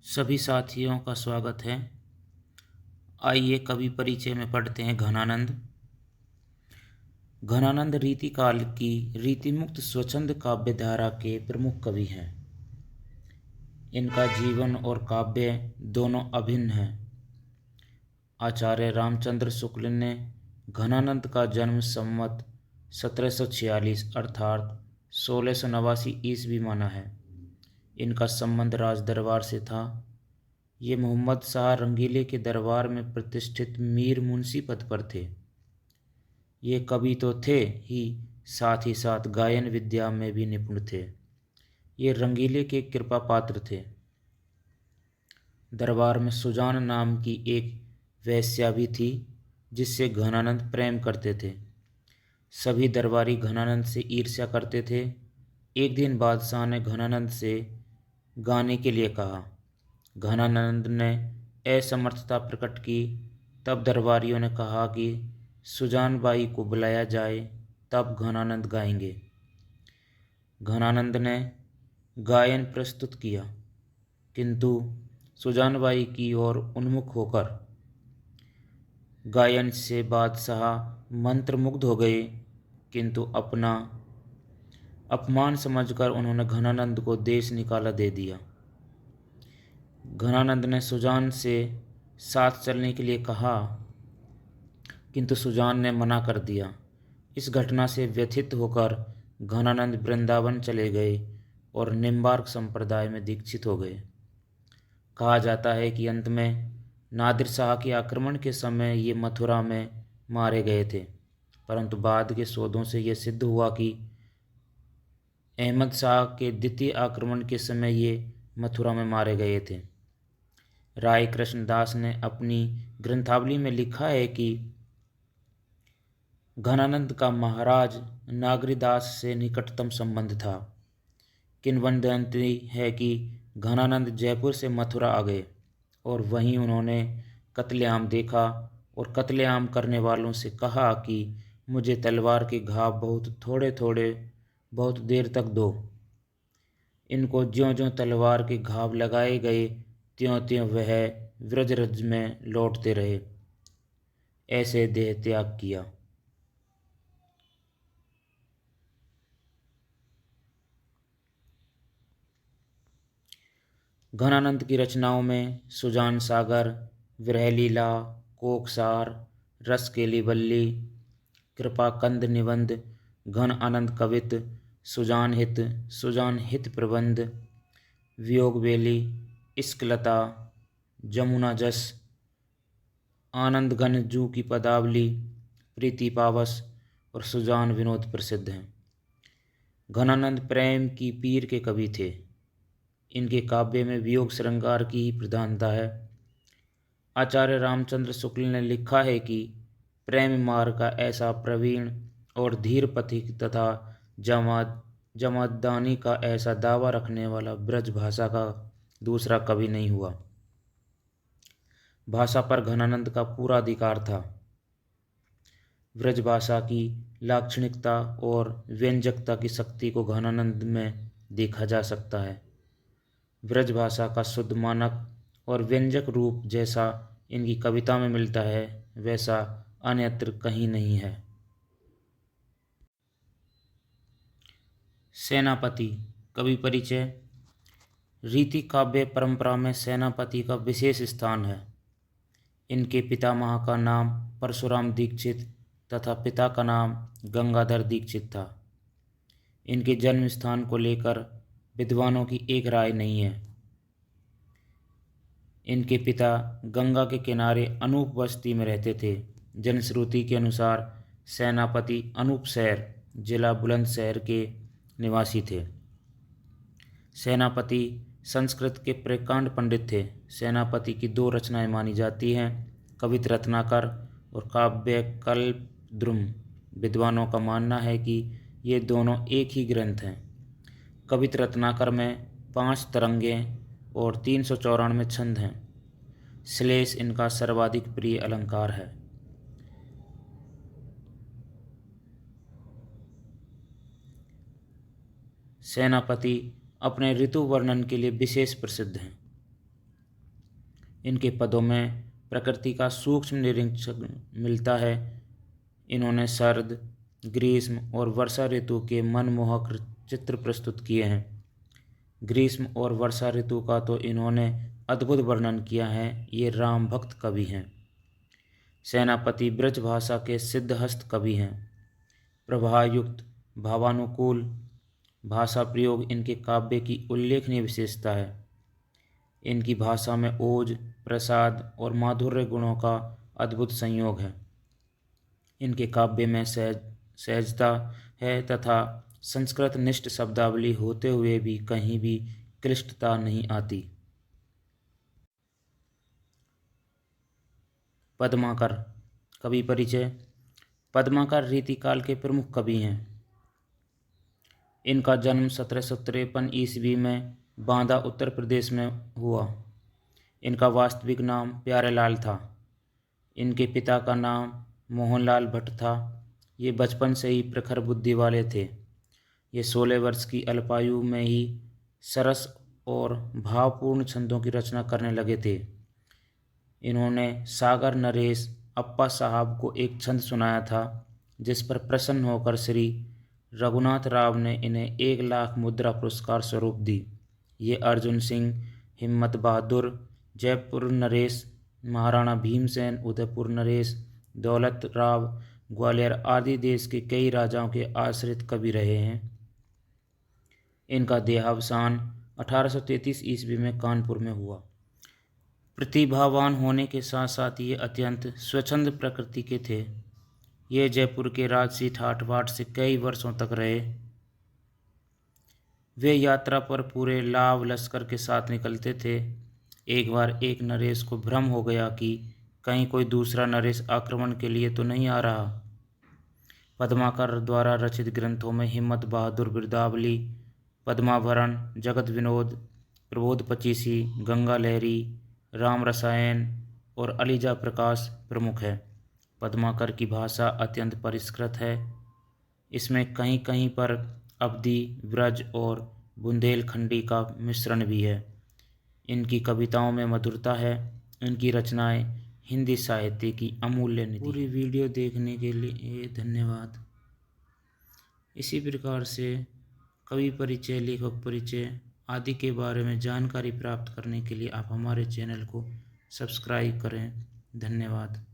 सभी साथियों का स्वागत है। आइए कवि परिचय में पढ़ते हैं घनानंद। घनानंद रीतिकाल की रीतिमुक्त स्वच्छंद काव्य धारा के प्रमुख कवि हैं। इनका जीवन और काव्य दोनों अभिन्न हैं। आचार्य रामचंद्र शुक्ल ने घनानंद का जन्म संवत 1746 अर्थात 1689 ईस्वी माना है। इनका संबंध राज दरबार से था। ये मोहम्मद शाह रंगीले के दरबार में प्रतिष्ठित मीर मुंशी पद पर थे। ये कवि तो थे ही साथ गायन विद्या में भी निपुण थे। ये रंगीले के कृपा पात्र थे। दरबार में सुजान नाम की एक वेश्या भी थी जिससे घनानंद प्रेम करते थे। सभी दरबारी घनानंद से ईर्ष्या करते थे। एक दिन बादशाह ने घनानंद से गाने के लिए कहा। घनानंद ने असमर्थता प्रकट की। तब दरबारियों ने कहा कि सुजान बाई को बुलाया जाए, तब घनानंद गाएंगे। घनानंद ने गायन प्रस्तुत किया, किंतु सुजान बाई की ओर उन्मुख होकर गायन से बादशाह मंत्रमुग्ध हो गए, किंतु अपना अपमान समझकर उन्होंने घनानंद को देश निकाला दे दिया। घनानंद ने सुजान से साथ चलने के लिए कहा, किंतु सुजान ने मना कर दिया। इस घटना से व्यथित होकर घनानंद वृंदावन चले गए और निम्बार्क संप्रदाय में दीक्षित हो गए। कहा जाता है कि अंत में नादिर शाह के आक्रमण के समय ये मथुरा में मारे गए थे, परंतु बाद के शोधों से यह सिद्ध हुआ कि अहमद शाह के द्वितीय आक्रमण के समय ये मथुरा में मारे गए थे। राय कृष्णदास ने अपनी ग्रंथावली में लिखा है कि घनानंद का महाराज नागरीदास से निकटतम संबंध था। किंवदंती है कि घनानंद जयपुर से मथुरा आ गए और वहीं उन्होंने कत्लेआम देखा और कत्लेआम करने वालों से कहा कि मुझे तलवार के घाव बहुत देर तक दो। इनको ज्यों-ज्यों तलवार के घाव लगाए गए, त्यों-त्यों वह व्रजरज में लौटते रहे। ऐसे देह त्याग किया। घनानंद की रचनाओं में सुजान सागर, विरहलीला, कोकसार, रसकेली बल्ली, कृपाकंद निबंध, घन आनंद कवित, सुजान हित प्रबंध, वियोग बेली, इश्कलता, जमुना जस, आनंद घन जू की पदावली, प्रीति पावस और सुजान विनोद प्रसिद्ध हैं। घनानंद प्रेम की पीर के कवि थे। इनके काव्य में वियोग श्रृंगार की ही प्रधानता है। आचार्य रामचंद्र शुक्ल ने लिखा है कि प्रेम मार्ग का ऐसा प्रवीण और धीर पथिक तथा जमादानी का ऐसा दावा रखने वाला ब्रज भाषा का दूसरा कवि नहीं हुआ। भाषा पर घनानंद का पूरा अधिकार था। ब्रज भाषा की लाक्षणिकता और व्यंजकता की शक्ति को घनानंद में देखा जा सकता है। ब्रज भाषा का शुद्ध मानक और व्यंजक रूप जैसा इनकी कविता में मिलता है, वैसा अन्यत्र कहीं नहीं है। सेनापति कवि परिचय। रीति काव्य परंपरा में सेनापति का विशेष स्थान है। इनके पितामह का नाम परशुराम दीक्षित तथा पिता का नाम गंगाधर दीक्षित था। इनके जन्म स्थान को लेकर विद्वानों की एक राय नहीं है। इनके पिता गंगा के किनारे अनूप बस्ती में रहते थे। जनश्रुति के अनुसार सेनापति अनूपशहर जिला बुलंदशहर के निवासी थे। सेनापति संस्कृत के प्रकांड पंडित थे। सेनापति की दो रचनाएं मानी जाती हैं, कवित रत्नाकर और काव्य कल्पद्रुम। विद्वानों का मानना है कि ये दोनों एक ही ग्रंथ हैं। कवित रत्नाकर में 5 तरंगें और 394 छंद हैं। श्लेष इनका सर्वाधिक प्रिय अलंकार है। सेनापति अपने ऋतु वर्णन के लिए विशेष प्रसिद्ध हैं। इनके पदों में प्रकृति का सूक्ष्म निरीक्षण मिलता है। इन्होंने शरद, ग्रीष्म और वर्षा ऋतु के मनमोहक चित्र प्रस्तुत किए हैं। ग्रीष्म और वर्षा ऋतु का तो इन्होंने अद्भुत वर्णन किया है। ये राम भक्त कवि हैं। सेनापति ब्रज भाषा के सिद्धहस्त कवि हैं। प्रभायुक्त भावानुकूल भाषा प्रयोग इनके काव्य की उल्लेखनीय विशेषता है। इनकी भाषा में ओज, प्रसाद और माधुर्य गुणों का अद्भुत संयोग है। इनके काव्य में सहजता है तथा संस्कृत निष्ठ शब्दावली होते हुए भी कहीं भी क्लिष्टता नहीं आती। पद्माकर कवि परिचय। पद्माकर रीतिकाल के प्रमुख कवि हैं। इनका जन्म 1753 ईस्वी में बांदा उत्तर प्रदेश में हुआ। इनका वास्तविक नाम प्यारेलाल था। इनके पिता का नाम मोहनलाल भट्ट था। ये बचपन से ही प्रखर बुद्धि वाले थे। ये 16 वर्ष की अल्पायु में ही सरस और भावपूर्ण छंदों की रचना करने लगे थे। इन्होंने सागर नरेश अप्पा साहब को एक छंद सुनाया था, जिस पर प्रसन्न होकर श्री रघुनाथ राव ने इन्हें 1 लाख मुद्रा पुरस्कार स्वरूप दी। ये अर्जुन सिंह, हिम्मत बहादुर, जयपुर नरेश, महाराणा भीमसेन, उदयपुर नरेश, दौलत राव, ग्वालियर आदि देश के कई राजाओं के आश्रित कवि रहे हैं। इनका देहावसान 1833 ईस्वी में कानपुर में हुआ। प्रतिभावान होने के साथ साथ ये अत्यंत स्वच्छंद प्रकृति के थे। ये जयपुर के राजसी ठाठ बाट से कई वर्षों तक रहे। वे यात्रा पर पूरे लाव लश्कर के साथ निकलते थे। एक बार एक नरेश को भ्रम हो गया कि कहीं कोई दूसरा नरेश आक्रमण के लिए तो नहीं आ रहा। पद्माकर द्वारा रचित ग्रंथों में हिम्मत बहादुर बिरदावली, पद्माभरण, जगत विनोद, प्रबोध पचीसी, गंगा लहरी, राम रसायन और अलीजा प्रकाश प्रमुख है। पद्माकर की भाषा अत्यंत परिष्कृत है। इसमें कहीं कहीं पर अवधी, ब्रज और बुंदेलखंडी का मिश्रण भी है। इनकी कविताओं में मधुरता है। इनकी रचनाएं हिंदी साहित्य की अमूल्य निधि। पूरी वीडियो देखने के लिए धन्यवाद। इसी प्रकार से कवि परिचय, लेखक परिचय आदि के बारे में जानकारी प्राप्त करने के लिए आप हमारे चैनल को सब्सक्राइब करें। धन्यवाद।